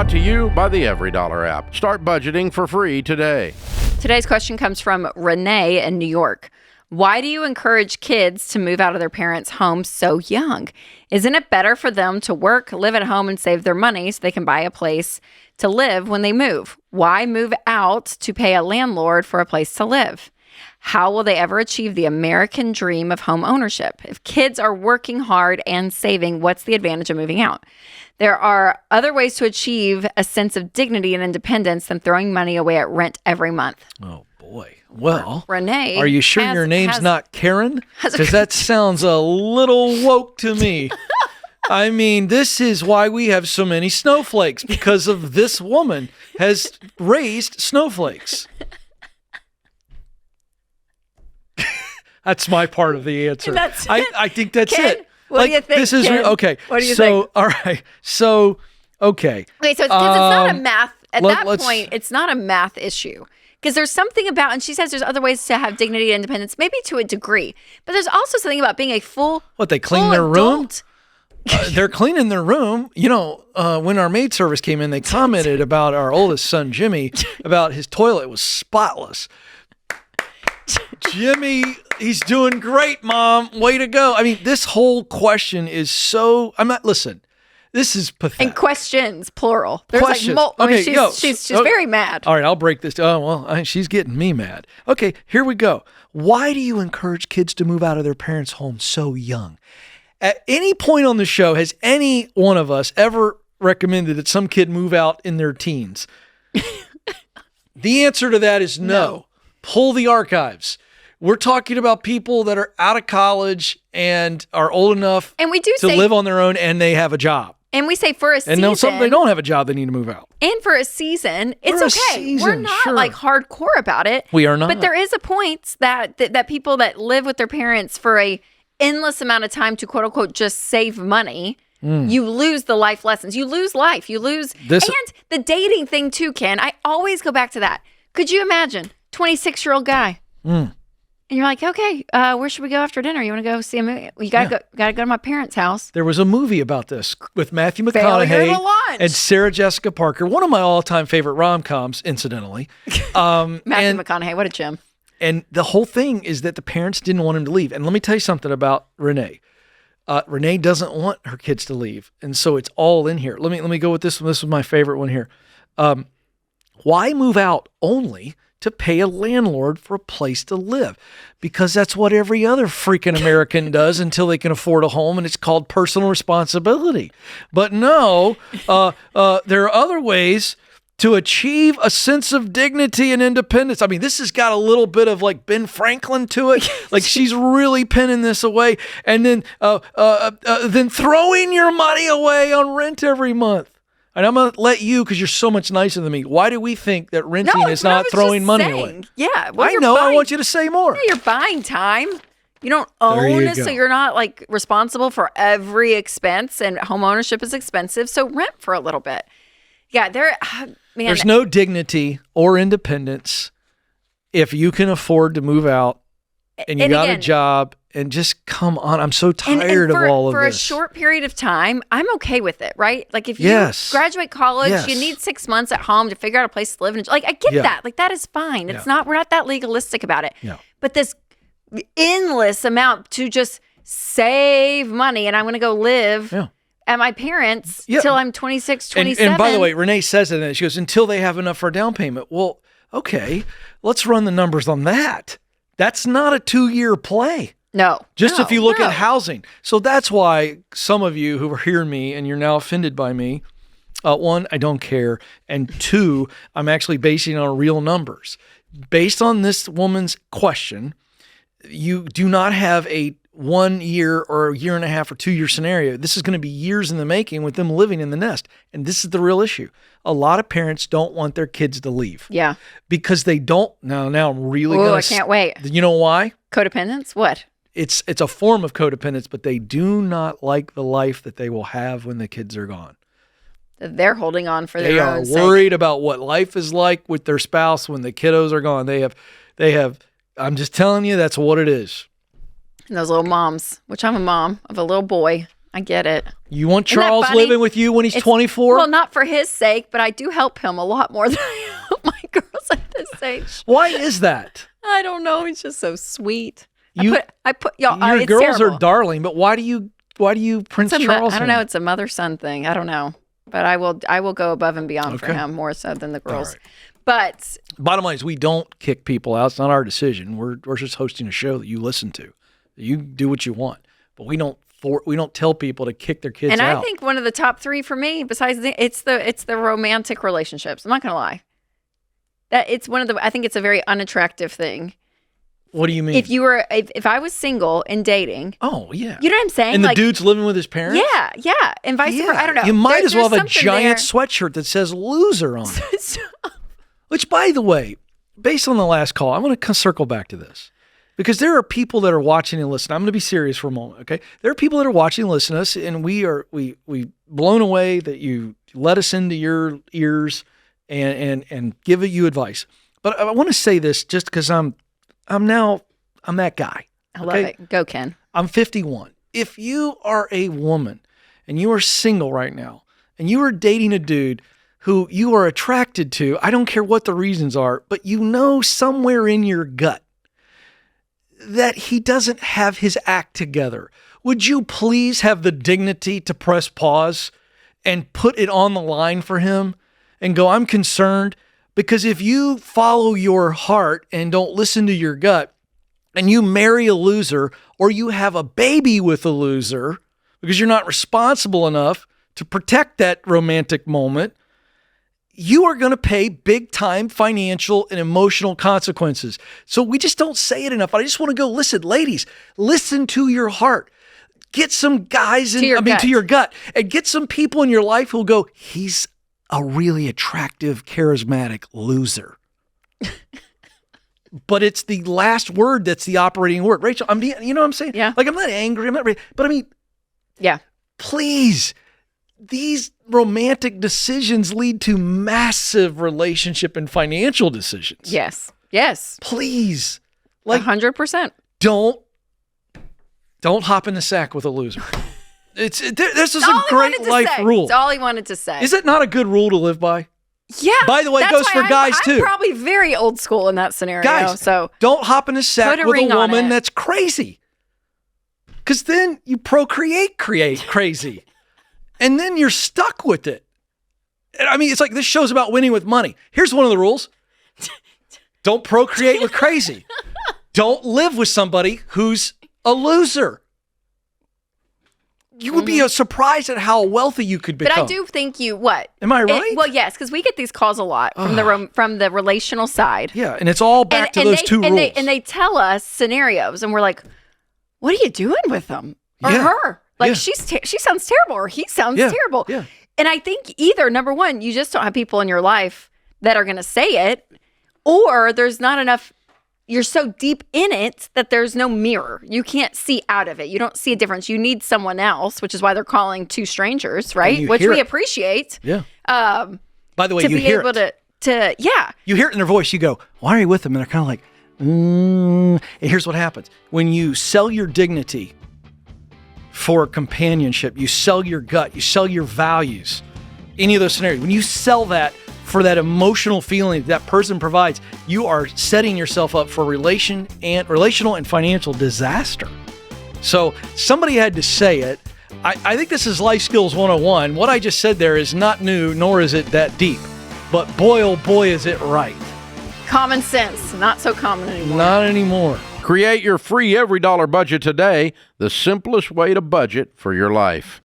Brought to you by the EveryDollar app. Start budgeting for free today. Today's question comes from Renee in New York. Why do you encourage kids to move out of their parents' home so young? Isn't it better for them to work, live at home, and save their money so they can buy a place to live when they move? Why move out to pay a landlord for a place to live? How will they ever achieve the American dream of home ownership? If kids are working hard and saving, what's the advantage of moving out? There are other ways to achieve a sense of dignity and independence than throwing money away at rent every month. Oh, boy. Well, Renee, are you sure your name's not Karen? Because that sounds a little woke to me. I mean, this is why we have so many snowflakes, because of this woman has raised snowflakes. That's my part of the answer. I think that's Ken, it. What do you think, This is Ken? okay. What do you think? All right. So, okay. Okay, so it's not a math, at that point, it's not a math issue. Because there's something about, and she says there's other ways to have dignity and independence, maybe to a degree. But there's also something about being a full What, they clean their room? They're cleaning their room. You know, when our maid service came in, they commented about our oldest son, Jimmy, about his toilet was spotless. Jimmy, he's doing great, Mom. Way to go. I mean, this whole question is so, listen, this is pathetic. And questions, plural. There's Questions. She's very mad. All right, I'll break this. Oh, well, she's getting me mad. Okay, here we go. Why do you encourage kids to move out of their parents' home so young? At any point on the show, has any one of us ever recommended that some kid move out in their teens? The answer to that is no. Pull the archives. We're talking about people that are out of college and are old enough and we do to live on their own, and they have a job. And we say for a season. And some they don't have a job, they need to move out. And for a season, it's okay. We're not like hardcore about it. We are not. But there is a point that people that live with their parents for a endless amount of time to quote unquote just save money, you lose the life lessons. You lose life. You lose and the dating thing too, Ken. I always go back to that. Could you imagine 26-year-old guy? And you're like, okay, where should we go after dinner? You want to go see a movie? Well, you gotta go to my parents' house. There was a movie about this with Matthew McConaughey and Sarah Jessica Parker. One of my all-time favorite rom-coms, incidentally. Matthew McConaughey, what a gem. And the whole thing is that the parents didn't want him to leave. And let me tell you something about Renee. Renee doesn't want her kids to leave, and so it's all in here. Let me go with this one. This was my favorite one here. Why move out only to pay a landlord for a place to live? Because that's what every other freaking American does until they can afford a home, and it's called personal responsibility. But no, there are other ways to achieve a sense of dignity and independence. I mean, this has got a little bit of like Ben Franklin to it. Like she's really penning this away, and then throwing your money away on rent every month. And I'm going to let you, because you're so much nicer than me. Why do we think that renting is not throwing money away? Yeah. Well, I know. I want you to say more. Yeah, you're buying time. You don't own, so you're not like responsible for every expense, and home ownership is expensive. So rent for a little bit. Yeah, there's no dignity or independence if you can afford to move out and you got a job. And just come on, I'm so tired of all of this. For a short period of time, I'm okay with it, right? Like if you graduate college, you need 6 months at home to figure out a place to live. And like I get that. Like that is fine. It's not, we're not that legalistic about it. Yeah. But this endless amount to just save money, and I'm going to go live at my parents till I'm 26, 27. And by the way, Renee says it, she goes, until they have enough for a down payment. Well, okay, let's run the numbers on that. That's not a 2-year play. No. If you look at housing. So that's why some of you who are hearing me and you're now offended by me, one, I don't care. And two, I'm actually basing it on real numbers. Based on this woman's question, you do not have a 1 year or a year and a half or 2-year scenario. This is going to be years in the making with them living in the nest. And this is the real issue. A lot of parents don't want their kids to leave. Yeah. Because they don't. Now I'm really going to. I can't wait. You know why? Codependence? What? It's a form of codependence, but they do not like the life that they will have when the kids are gone. They're holding on for their own sake. They are worried about what life is like with their spouse when the kiddos are gone. They have. I'm just telling you, that's what it is. And those little moms, which I'm a mom of a little boy, I get it. You want Isn't that Charles funny? living with you when he's 24? Well, not for his sake, but I do help him a lot more than I help my girls at this age. Why is that? I don't know. He's just so sweet. Your It's girls terrible. are darling, but why do you Prince Charles? I don't know. It's a mother-son thing. I don't know. But I will go above and beyond for him more so than the girls. Right. But bottom line is we don't kick people out. It's not our decision. We're just hosting a show that you listen to. You do what you want, but we don't tell people to kick their kids out. And I think one of the top 3 for me, besides it's the romantic relationships. I'm not gonna lie. That it's one of the. I think it's a very unattractive thing. What do you mean? If I was single and dating. Oh yeah. You know what I'm saying? And the dude's living with his parents. Yeah, and vice versa. I don't know. You might as well have a giant sweatshirt that says "loser" on it. Which, by the way, based on the last call, I want to circle back to this. Because there are people that are watching and listening. I'm going to be serious for a moment, okay? There are people that are watching and listening to us, and we blown away that you let us into your ears and give you advice. But I want to say this just because I'm that guy. I love it. Go, Ken. I'm 51. If you are a woman and you are single right now and you are dating a dude who you are attracted to, I don't care what the reasons are, but you know somewhere in your gut that he doesn't have his act together, would you please have the dignity to press pause and put it on the line for him and go, I'm concerned? Because if you follow your heart and don't listen to your gut and you marry a loser or you have a baby with a loser because you're not responsible enough to protect that romantic moment, you are going to pay big time financial and emotional consequences. So we just don't say it enough. I just want to go, listen, ladies, listen to your heart. Get some guys to your gut, and get some people in your life who'll go, he's a really attractive, charismatic loser. But it's the last word that's the operating word. Rachel, you know what I'm saying? Yeah. Like, I'm not angry. I'm not ready. But I mean, yeah. Please, these romantic decisions lead to massive relationship and financial decisions. Yes. Please. Like 100%. Don't hop in the sack with a loser. There's just a great life rule. That's all he wanted to say. Is it not a good rule to live by? Yeah. By the way, it goes for guys too. I'm probably very old school in that scenario. Guys, so don't hop in a sack with a woman that's crazy. Because then you create crazy. And then you're stuck with it. I mean, it's like this show's about winning with money. Here's one of the rules. Don't procreate with crazy. Don't live with somebody who's a loser. You would be surprised at how wealthy you could become. But I do think what? Am I right? Well, yes, because we get these calls a lot from the relational side. Yeah, and it's all back to those two rules. And they tell us scenarios, and we're like, what are you doing with them? Or her? Like, she sounds terrible, or he sounds terrible. Yeah. And I think either, number one, you just don't have people in your life that are going to say it, or there's not enough, you're so deep in it that there's no mirror. You can't see out of it. You don't see a difference. You need someone else, which is why they're calling two strangers, right? Which we appreciate. Yeah. By the way, you hear it. You hear it in their voice. You go, why are you with them? And they're kind of like, And here's what happens. When you sell your dignity for companionship, you sell your gut, you sell your values, any of those scenarios, when you sell that for that emotional feeling that person provides, you are setting yourself up for relational and financial disaster. So somebody had to say it. I think this is Life Skills 101. What I just said there is not new, nor is it that deep. But boy, oh boy, is it right. Common sense. Not so common anymore. Not anymore. Create your free every dollar budget today, the simplest way to budget for your life.